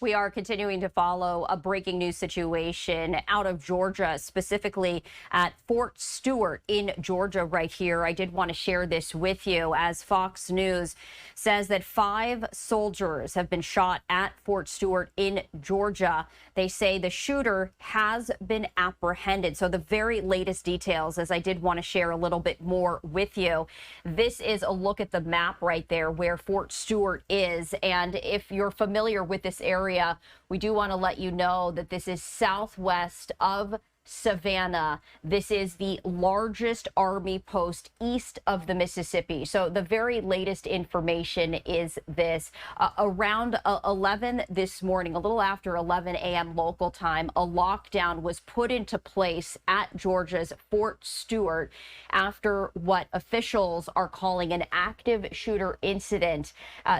We are continuing to follow a breaking news situation out of Georgia, specifically at Fort Stewart in Georgia right here. I did want to share this with you as Fox News says that 5 soldiers have been shot at Fort Stewart in Georgia. They say the shooter has been apprehended. So the very latest details, as I did want to share a little bit more with you. This is a look at the map right there where Fort Stewart is. And if you're familiar with this area, we do want to let you know that this is southwest of Savannah. This is the largest Army post east of the Mississippi. So the very latest information is this. Around 11 this morning, a little after 11 a.m. local time, a lockdown was put into place at Georgia's Fort Stewart after what officials are calling an active shooter incident.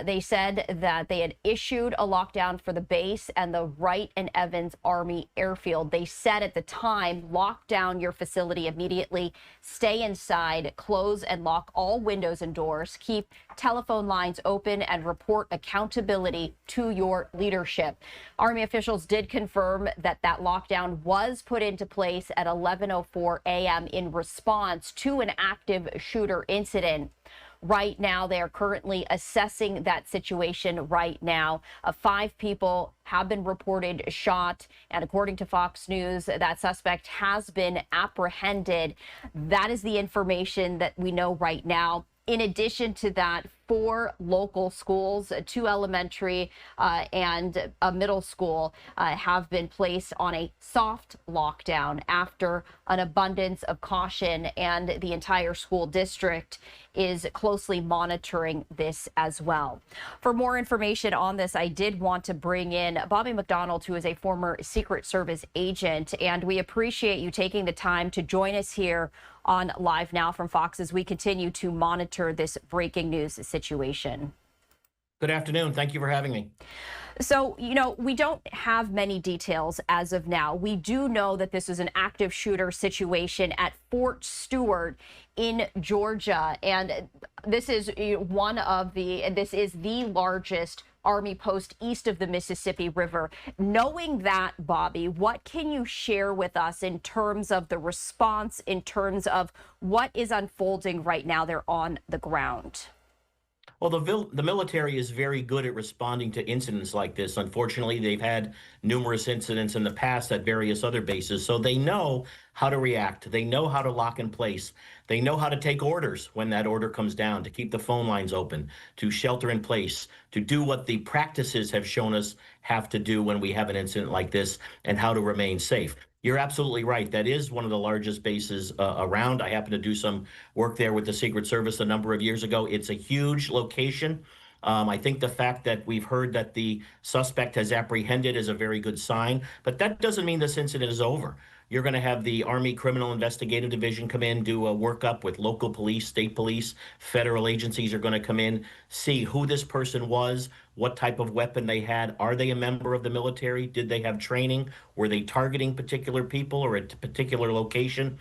They said that they had issued a lockdown for the base and the Wright and Evans Army Airfield. They said at the time, lock down your facility immediately, stay inside, close and lock all windows and doors, keep telephone lines open, and report accountability to your leadership. Army officials did confirm that that lockdown was put into place at 11:04 a.m. in response to an active shooter incident. Right now, they are currently assessing that situation right now. 5 people have been reported shot, and according to Fox News, that suspect has been apprehended. That is the information that we know right now. In addition to that, 4 local schools, 2 elementary and a middle school, have been placed on a soft lockdown after an abundance of caution, and the entire school district is closely monitoring this as well. For more information on this, I did want to bring in Bobby McDonald, who is a former Secret Service agent, and we appreciate you taking the time to join us here on Live Now from Fox as we continue to monitor this breaking news situation. Good afternoon. Thank you for having me. So, we don't have many details as of now. We do know that this is an active shooter situation at Fort Stewart in Georgia. And this is this is the largest Army post east of the Mississippi River. Knowing that, Bobby, what can you share with us in terms of the response, in terms of what is unfolding right now there on the ground? Well, the military is very good at responding to incidents like this. Unfortunately, they've had numerous incidents in the past at various other bases, so they know how to react. They know how to lock in place. They know how to take orders when that order comes down, to keep the phone lines open, to shelter in place, to do what the practices have shown us have to do when we have an incident like this, and how to remain safe. You're absolutely right. That is one of the largest bases around. I happened to do some work there with the Secret Service a number of years ago. It's a huge location. I think the fact that we've heard that the suspect has apprehended is a very good sign, but that doesn't mean this incident is over. You're going to have the Army Criminal Investigative Division come in, do a workup with local police, state police, federal agencies are going to come in, see who this person was, what type of weapon they had. Are they a member of the military? Did they have training? Were they targeting particular people or a particular location?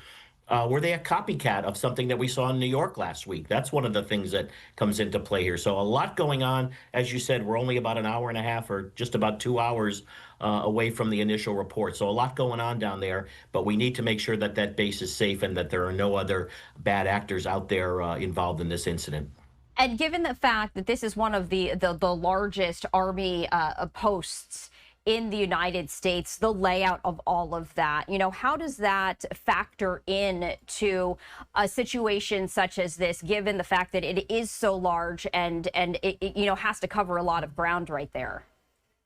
Were they a copycat of something that we saw in New York last week? That's one of the things that comes into play here. So a lot going on. As you said, we're only about an hour and a half or just about 2 hours away from the initial report. So a lot going on down there, but we need to make sure that that base is safe and that there are no other bad actors out there involved in this incident. And given the fact that this is one of the largest Army posts in the United States, the layout of all of that, how does that factor in to a situation such as this, given the fact that it is so large and it has to cover a lot of ground right there?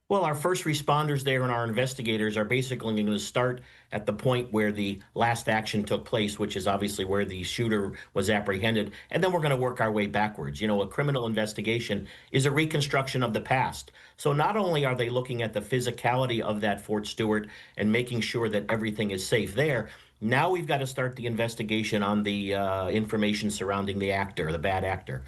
Well, our first responders there and our investigators are basically going to start at the point where the last action took place, which is obviously where the shooter was apprehended. And then we're going to work our way backwards. A criminal investigation is a reconstruction of the past. So not only are they looking at the physicality of that Fort Stewart and making sure that everything is safe there, now we've got to start the investigation on the information surrounding the actor, the bad actor,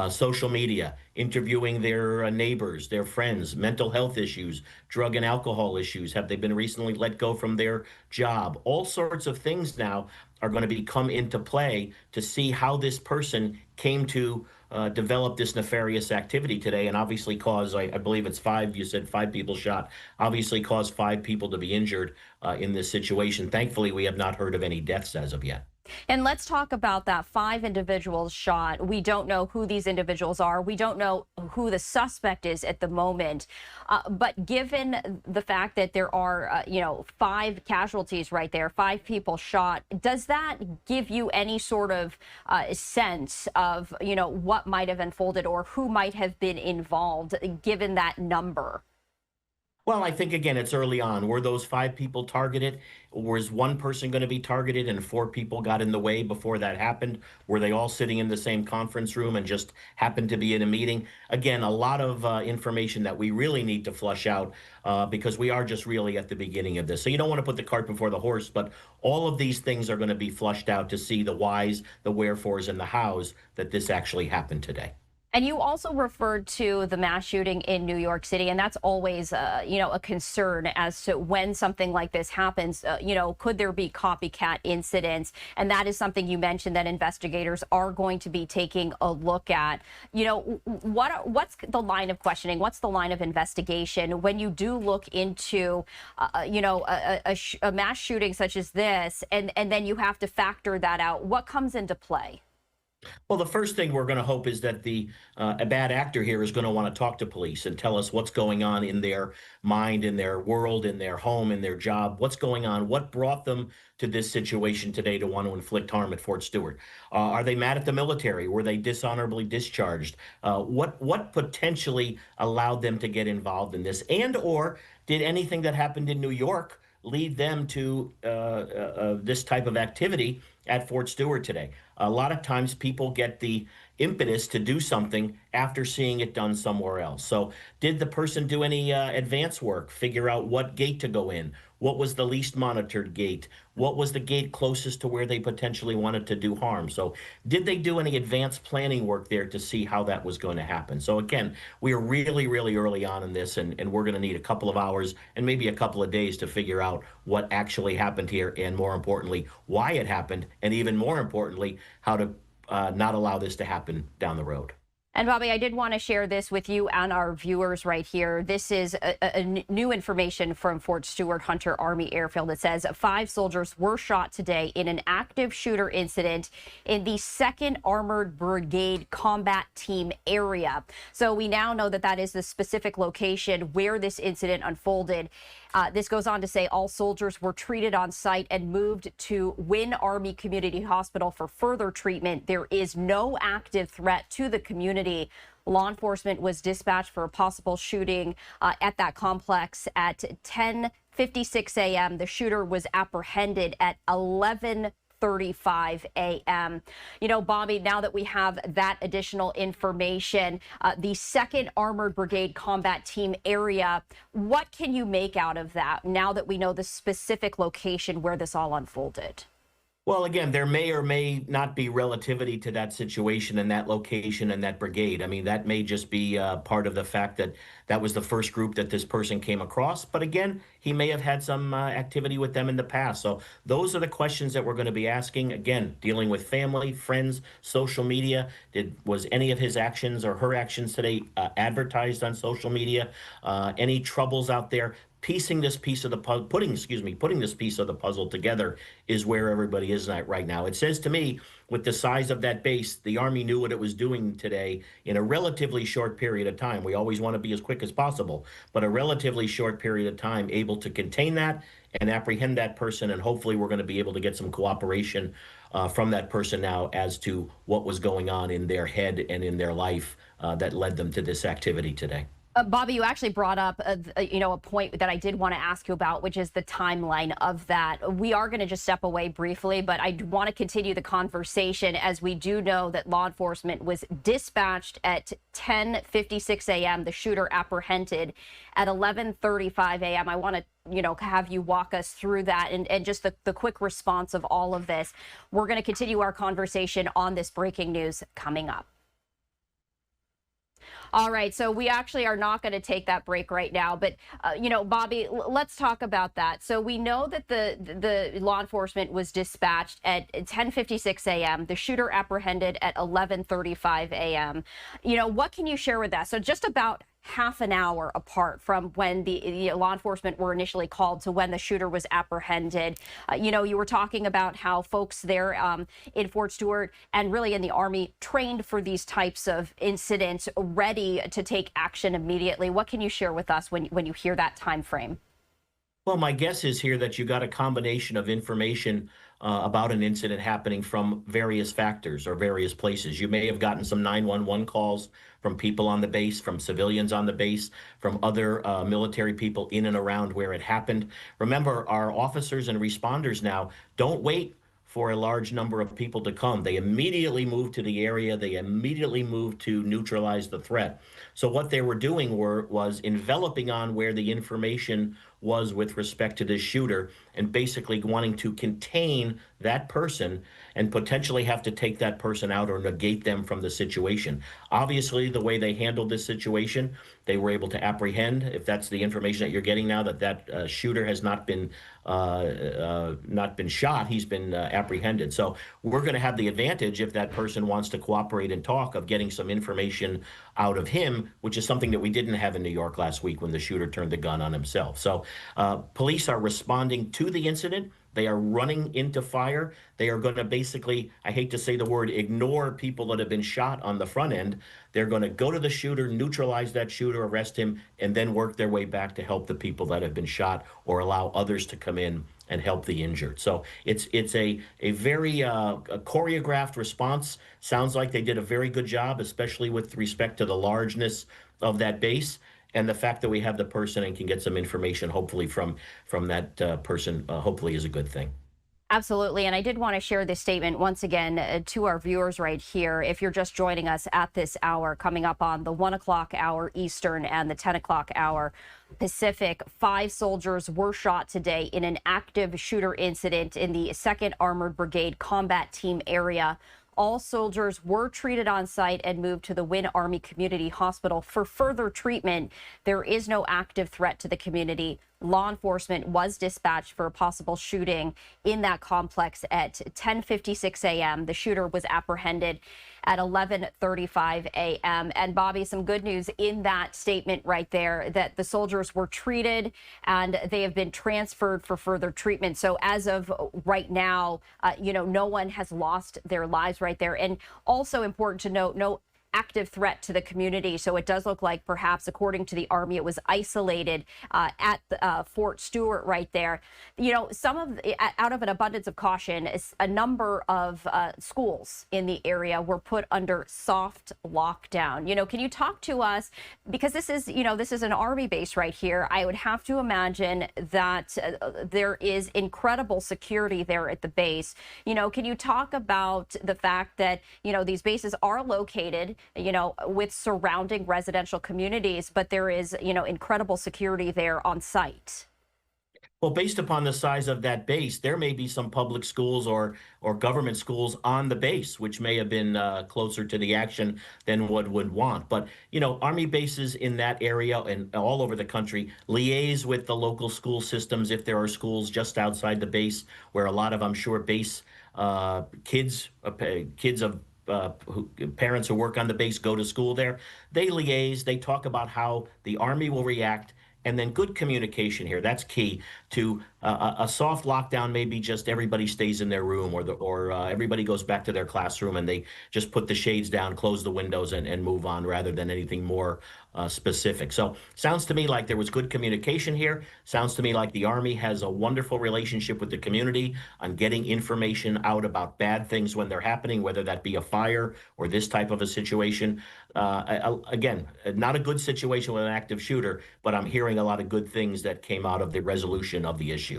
social media, interviewing their neighbors, their friends, mental health issues, drug and alcohol issues. Have they been recently let go from their job? All sorts of things now are going to come into play to see how this person came to develop this nefarious activity today, and obviously cause, I believe it's five, you said 5 people shot, obviously caused 5 people to be injured in this situation. Thankfully, we have not heard of any deaths as of yet. And let's talk about that. 5 individuals shot. We don't know who these individuals are. We don't know who the suspect is at the moment. But given the fact that there are, 5 casualties right there, 5 people shot, does that give you any sort of sense of, what might have unfolded or who might have been involved given that number? Well, I think, again, it's early on. Were those 5 people targeted? Was one person going to be targeted and 4 people got in the way before that happened? Were they all sitting in the same conference room and just happened to be in a meeting? Again, a lot of information that we really need to flush out because we are just really at the beginning of this. So you don't want to put the cart before the horse, but all of these things are going to be flushed out to see the whys, the wherefores, and the hows that this actually happened today. And you also referred to the mass shooting in New York City, and that's always, a concern as to when something like this happens. Could there be copycat incidents? And that is something you mentioned that investigators are going to be taking a look at. What's the line of questioning? What's the line of investigation when you do look into, a mass shooting such as this, and then you have to factor that out? What comes into play? Well, the first thing we're going to hope is that a bad actor here is going to want to talk to police and tell us what's going on in their mind, in their world, in their home, in their job. What's going on? What brought them to this situation today to want to inflict harm at Fort Stewart? Are they mad at the military? Were they dishonorably discharged? What potentially allowed them to get involved in this? And or did anything that happened in New York lead them to this type of activity at Fort Stewart today? A lot of times people get the impetus to do something after seeing it done somewhere else. So did the person do any advance work, figure out what gate to go in? What was the least monitored gate? What was the gate closest to where they potentially wanted to do harm? So did they do any advanced planning work there to see how that was going to happen? So again, we are really, really early on in this, and we're going to need a couple of hours and maybe a couple of days to figure out what actually happened here, and more importantly, why it happened, and even more importantly, how to not allow this to happen down the road. And Bobby, I did want to share this with you and our viewers right here. This is new information from Fort Stewart Hunter Army Airfield. It says 5 soldiers were shot today in an active shooter incident in the 2nd Armored Brigade Combat Team area. So we now know that that is the specific location where this incident unfolded. This goes on to say all soldiers were treated on site and moved to Wynn Army Community Hospital for further treatment. There is no active threat to the community. Law enforcement was dispatched for a possible shooting at that complex at 10:56 a.m. The shooter was apprehended at 11:35 a.m. Bobby, now that we have that additional information, the 2nd Armored Brigade Combat Team area, what can you make out of that now that we know the specific location where this all unfolded? Well, again, there may or may not be relativity to that situation and that location and that brigade. I mean, that may just be part of the fact that that was the first group that this person came across. But again, he may have had some activity with them in the past. So those are the questions that we're going to be asking. Again, dealing with family, friends, social media. Was any of his actions or her actions today advertised on social media? Any troubles out there? Piecing this piece of the puzzle, putting this piece of the puzzle together is where everybody is at right now. It says to me, with the size of that base, the Army knew what it was doing today in a relatively short period of time. We always want to be as quick as possible, but a relatively short period of time, able to contain that and apprehend that person. And hopefully we're going to be able to get some cooperation from that person now as to what was going on in their head and in their life that led them to this activity today. Bobby, you actually brought up, a point that I did want to ask you about, which is the timeline of that. We are going to just step away briefly, but I want to continue the conversation as we do know that law enforcement was dispatched at 10:56 a.m. The shooter apprehended at 11:35 a.m. I want to have you walk us through that and just the quick response of all of this. We're going to continue our conversation on this breaking news coming up. All right, so we actually are not going to take that break right now, but Bobby, let's talk about that. So we know that the law enforcement was dispatched at 10:56 a.m. The shooter apprehended at 11:35 a.m. What can you share with us? So just about half an hour apart from when the law enforcement were initially called to when the shooter was apprehended. You were talking about how folks there in Fort Stewart and really in the Army trained for these types of incidents, ready to take action immediately. What can you share with us when you hear that time frame? Well, my guess is here that you got a combination of information about an incident happening from various factors or various places. You may have gotten some 911 calls from people on the base, from civilians on the base, from other military people in and around where it happened. Remember, our officers and responders now don't wait for a large number of people to come. They immediately move to the area. They immediately move to neutralize the threat. So what they were doing was enveloping on where the information was with respect to this shooter and basically wanting to contain that person and potentially have to take that person out or negate them from the situation. Obviously, the way they handled this situation, they were able to apprehend, if that's the information that you're getting now, that shooter has not been shot. He's been apprehended. So we're going to have the advantage, if that person wants to cooperate and talk, of getting some information out of him, which is something that we didn't have in New York last week when the shooter turned the gun on himself. So police are responding to the incident. They are running into fire. They are going to basically, I hate to say the word, ignore people that have been shot on the front end. They're going to go to the shooter, neutralize that shooter, arrest him, and then work their way back to help the people that have been shot or allow others to come in and help the injured. So it's a very a choreographed response. Sounds like they did a very good job, especially with respect to the largeness of that base. And the fact that we have the person and can get some information, hopefully from that person, hopefully is a good thing. Absolutely. And I did want to share this statement once again to our viewers right here. If you're just joining us at this hour, coming up on the 1 o'clock hour Eastern and the 10 o'clock hour Pacific, 5 soldiers were shot today in an active shooter incident in the 2nd Armored Brigade combat team area. All soldiers were treated on site and moved to the Wynn Army Community Hospital for further treatment. There is no active threat to the community. Law enforcement was dispatched for a possible shooting in that complex at 10:56 a.m. The shooter was apprehended at 11:35 a.m. And Bobby, some good news in that statement right there, that the soldiers were treated and they have been transferred for further treatment. So as of right now, no one has lost their lives right there. And also important to note, no active threat to the community. So it does look like perhaps, according to the Army, it was isolated at Fort Stewart right there. Out of an abundance of caution, a number of schools in the area were put under soft lockdown. Can you talk to us, because this is an Army base right here. I would have to imagine that there is incredible security there at the base. Can you talk about the fact that, these bases are located with surrounding residential communities, but there is, incredible security there on site? Well, based upon the size of that base, there may be some public schools or government schools on the base, which may have been closer to the action than one would want. But, Army bases in that area and all over the country liaise with the local school systems if there are schools just outside the base where a lot of, I'm sure, base kids of parents who work on the base go to school there. They liaise, they talk about how the Army will react, and then good communication here. That's key to a soft lockdown. Maybe just everybody stays in their room, or everybody goes back to their classroom and they just put the shades down, close the windows, and move on, rather than anything more specific. So sounds to me like there was good communication here. Sounds to me like the Army has a wonderful relationship with the community on getting information out about bad things when they're happening, whether that be a fire or this type of a situation. Again, not a good situation with an active shooter, but I'm hearing a lot of good things that came out of the resolution of the issue.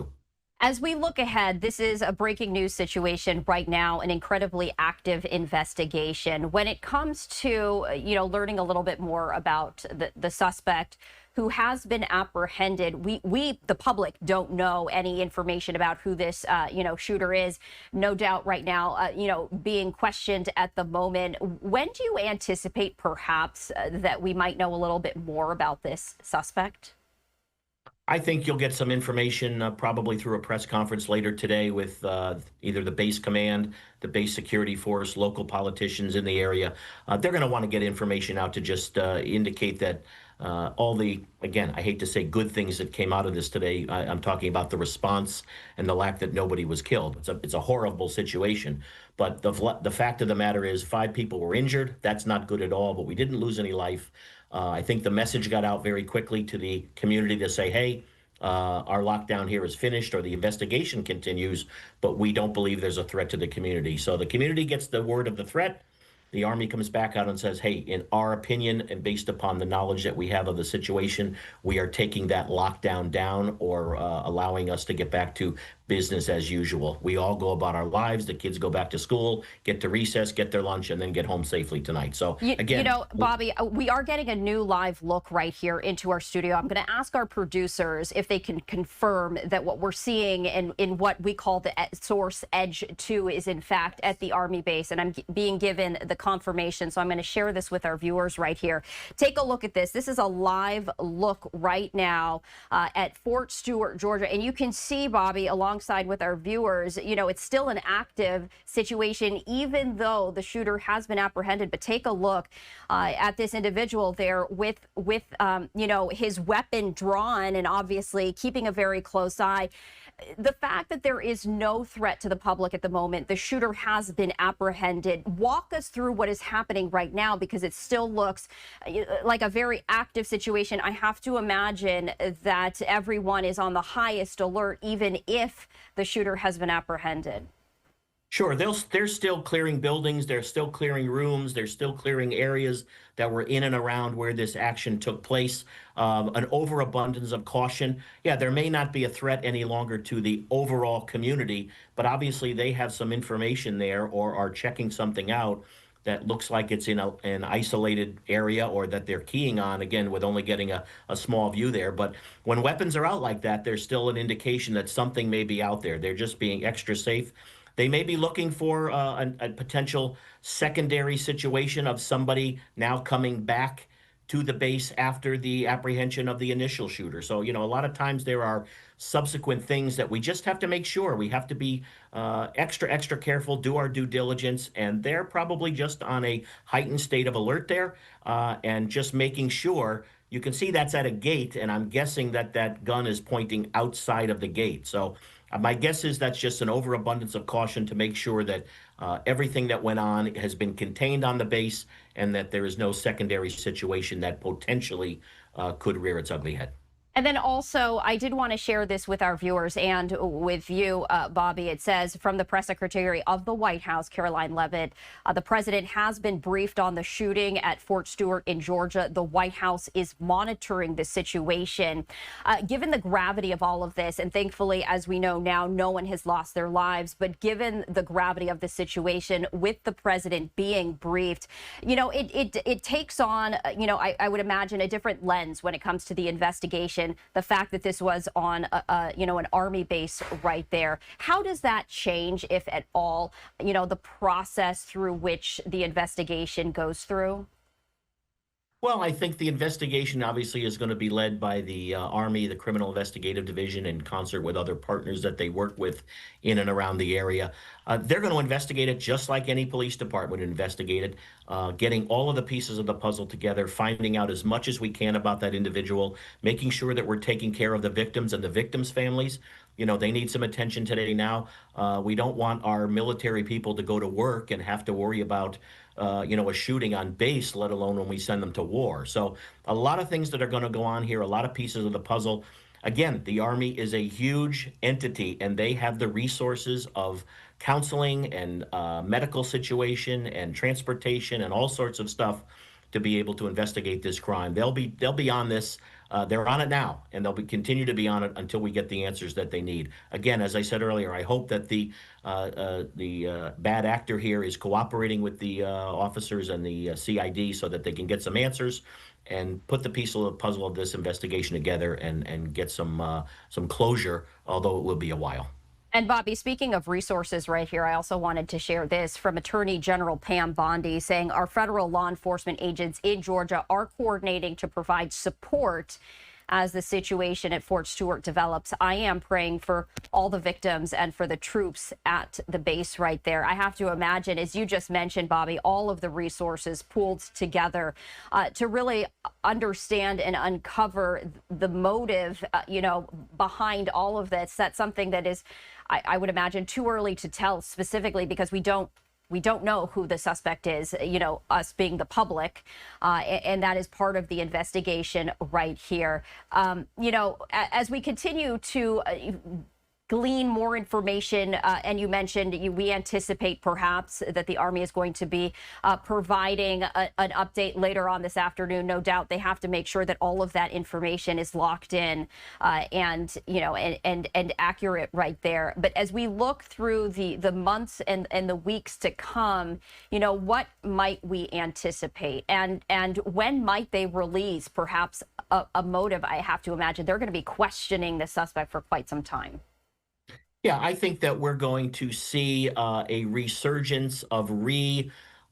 As we look ahead, this is a breaking news situation right now, an incredibly active investigation. When it comes to, learning a little bit more about the suspect who has been apprehended. We the public, don't know any information about who this, shooter is. No doubt right now, being questioned at the moment. When do you anticipate perhaps that we might know a little bit more about this suspect? I think you'll get some information probably through a press conference later today with either the base command, the base security force, local politicians in the area. They're going to want to get information out to just indicate that all the, again, I hate to say good things that came out of this today. I'm talking about the response and the lack that nobody was killed. It's a horrible situation. But the fact of the matter is 5 people were injured. That's not good at all, but we didn't lose any life. I think the message got out very quickly to the community to say, hey, our lockdown here is finished or the investigation continues, but we don't believe there's a threat to the community. So the community gets the word of the threat. The Army comes back out and says, hey, in our opinion, and based upon the knowledge that we have of the situation, we are taking that lockdown down or allowing us to get back to business as usual. We all go about our lives. The kids go back to school, get to recess, get their lunch, and then get home safely tonight. So again, Bobby, we are getting a new live look right here into our studio. I'm going to ask our producers if they can confirm that what we're seeing in what we call the source edge 2 is in fact at the Army base. And I'm being given the confirmation. So I'm going to share this with our viewers right here. Take a look at this. This is a live look right now at Fort Stewart, Georgia. And you can see, Bobby, alongside with our viewers, it's still an active situation, even though the shooter has been apprehended. But take a look at this individual there with his weapon drawn and obviously keeping a very close eye. The fact that there is no threat to the public at the moment, the shooter has been apprehended. Walk us through what is happening right now, because it still looks like a very active situation. I have to imagine that everyone is on the highest alert, even if the shooter has been apprehended. Sure, they're still clearing buildings, they're still clearing rooms, they're still clearing areas that were in and around where this action took place. An overabundance of caution. Yeah, there may not be a threat any longer to the overall community, but obviously they have some information there or are checking something out that looks like it's in an isolated area or that they're keying on, again, with only getting a small view there. But when weapons are out like that, there's still an indication that something may be out there. They're just being extra safe. They may be looking for a potential secondary situation of somebody now coming back to the base after the apprehension of the initial shooter. So, a lot of times there are subsequent things that we just have to make sure. We have to be extra careful, do our due diligence, and they're probably just on a heightened state of alert there and just making sure. You can see that's at a gate, and I'm guessing that that gun is pointing outside of the gate. So my guess is that's just an overabundance of caution to make sure that everything that went on has been contained on the base and that there is no secondary situation that potentially could rear its ugly head. And then also, I did want to share this with our viewers and with you, Bobby. It says from the press secretary of the White House, Caroline Leavitt, the president has been briefed on the shooting at Fort Stewart in Georgia. The White House is monitoring the situation. Given the gravity of all of this, and thankfully, as we know now, no one has lost their lives. But given the gravity of the situation, with the president being briefed, it takes on, I would imagine, a different lens when it comes to the investigation. The fact that this was on, an Army base right there. How does that change, if at all, the process through which the investigation goes through? Well, I think the investigation obviously is going to be led by the Army, the Criminal Investigative Division, in concert with other partners that they work with in and around the area. They're going to investigate it just like any police department investigated, getting all of the pieces of the puzzle together, finding out as much as we can about that individual, making sure that we're taking care of the victims and the victims' families. They need some attention today now. We don't want our military people to go to work and have to worry about a shooting on base, let alone when we send them to war. So a lot of things that are going to go on here, a lot of pieces of the puzzle. Again, the Army is a huge entity, and they have the resources of counseling and medical situation and transportation and all sorts of stuff to be able to investigate this crime. They'll be on this They're on it now, and they'll continue to be on it until we get the answers that they need. Again, as I said earlier, I hope that the bad actor here is cooperating with the officers and the CID so that they can get some answers and put the piece of the puzzle of this investigation together and get some closure, although it will be a while. And Bobby, speaking of resources right here, I also wanted to share this from Attorney General Pam Bondi saying our federal law enforcement agents in Georgia are coordinating to provide support as the situation at Fort Stewart develops. I am praying for all the victims and for the troops at the base right there. I have to imagine, as you just mentioned, Bobby, all of the resources pooled together to really understand and uncover the motive, behind all of this. That's something that is, I would imagine, too early to tell specifically because we don't know who the suspect is, us being the public, and that is part of the investigation right here. As we continue to glean more information, and you mentioned we anticipate perhaps that the Army is going to be providing an update later on this afternoon. No doubt they have to make sure that all of that information is locked in and accurate right there. But as we look through the months and the weeks to come, what might we anticipate, and when might they release perhaps a motive? I have to imagine they're going to be questioning the suspect for quite some time. Yeah, I think that we're going to see a resurgence of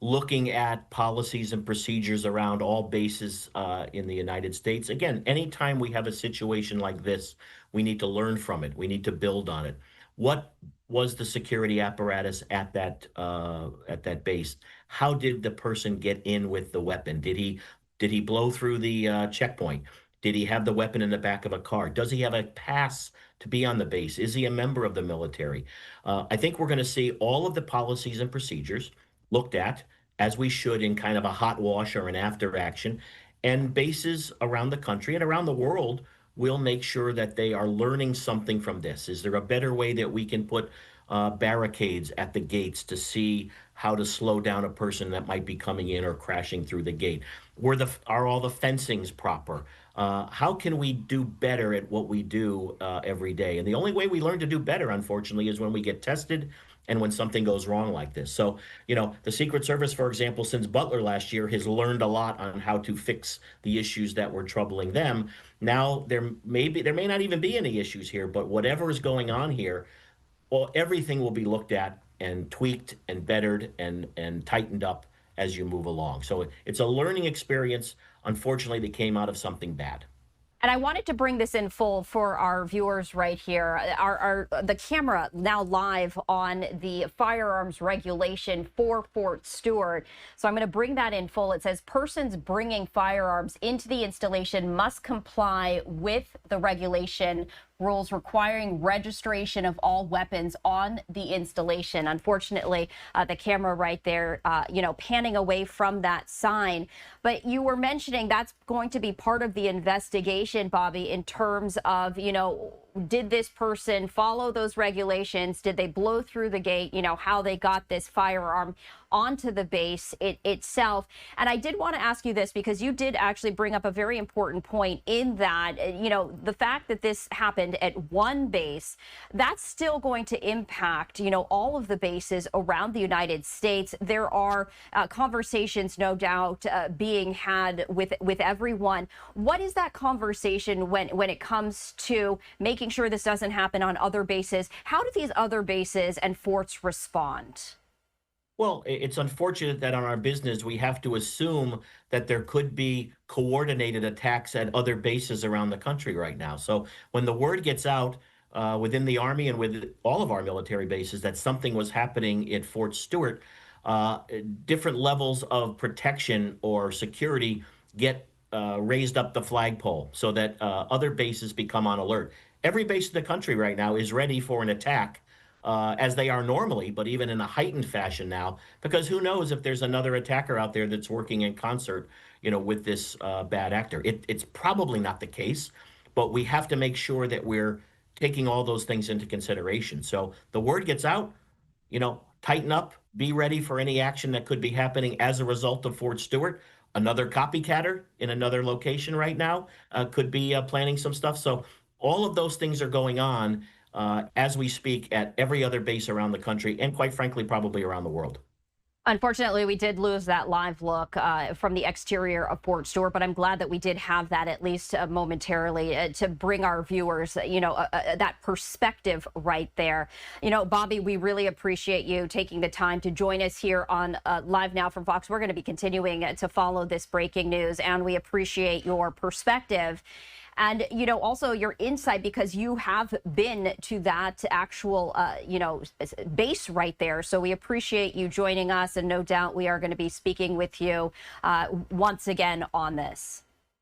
looking at policies and procedures around all bases in the United States. Again, anytime we have a situation like this, we need to learn from it. We need to build on it. What was the security apparatus at that base? How did the person get in with the weapon? Did he blow through the checkpoint? Did he have the weapon in the back of a car? Does he have a pass to be on the base? Is he a member of the military? I think we're going to see all of the policies and procedures looked at, as we should, in kind of a hot wash or an after action. And bases around the country and around the world will make sure that they are learning something from this. Is there a better way that we can put barricades at the gates to see how to slow down a person that might be coming in or crashing through the gate? Are all the fencings proper? How can we do better at what we do every day? And the only way we learn to do better, unfortunately, is when we get tested and when something goes wrong like this. So, the Secret Service, for example, since Butler last year, has learned a lot on how to fix the issues that were troubling them. Now, there may not even be any issues here, but whatever is going on here, well, everything will be looked at and tweaked and bettered and tightened up as you move along. So it's a learning experience, unfortunately, that came out of something bad. And I wanted to bring this in full for our viewers right here. The camera now live on the firearms regulation for Fort Stewart. So I'm going to bring that in full. It says persons bringing firearms into the installation must comply with the regulation rules requiring registration of all weapons on the installation. Unfortunately, the camera right there, panning away from that sign. But you were mentioning that's going to be part of the investigation, Bobby, in terms of, did this person follow those regulations? Did they blow through the gate? How they got this firearm onto the base itself. And I did want to ask you this because you did actually bring up a very important point in that, the fact that this happened at one base, that's still going to impact, all of the bases around the United States. There are conversations, no doubt, being had with everyone. What is that conversation when it comes to making sure this doesn't happen on other bases? How do these other bases and forts respond? Well, it's unfortunate that on our business, we have to assume that there could be coordinated attacks at other bases around the country right now. So when the word gets out within the Army and with all of our military bases that something was happening at Fort Stewart, different levels of protection or security get raised up the flagpole so that other bases become on alert. Every base in the country right now is ready for an attack. As they are normally, but even in a heightened fashion now, because who knows if there's another attacker out there that's working in concert, with this bad actor. It's probably not the case, but we have to make sure that we're taking all those things into consideration. So the word gets out, tighten up, be ready for any action that could be happening as a result of Fort Stewart. another copycatter in another location right now could be planning some stuff. So all of those things are going on as we speak at every other base around the country, and quite frankly, probably around the world. Unfortunately, we did lose that live look from the exterior of Fort Stewart, but I'm glad that we did have that at least momentarily to bring our viewers, that perspective right there. Bobby, we really appreciate you taking the time to join us here on Live Now from Fox. We're going to be continuing to follow this breaking news, and we appreciate your perspective. And, also your insight, because you have been to that actual, base right there. So we appreciate you joining us. And no doubt we are going to be speaking with you once again on this.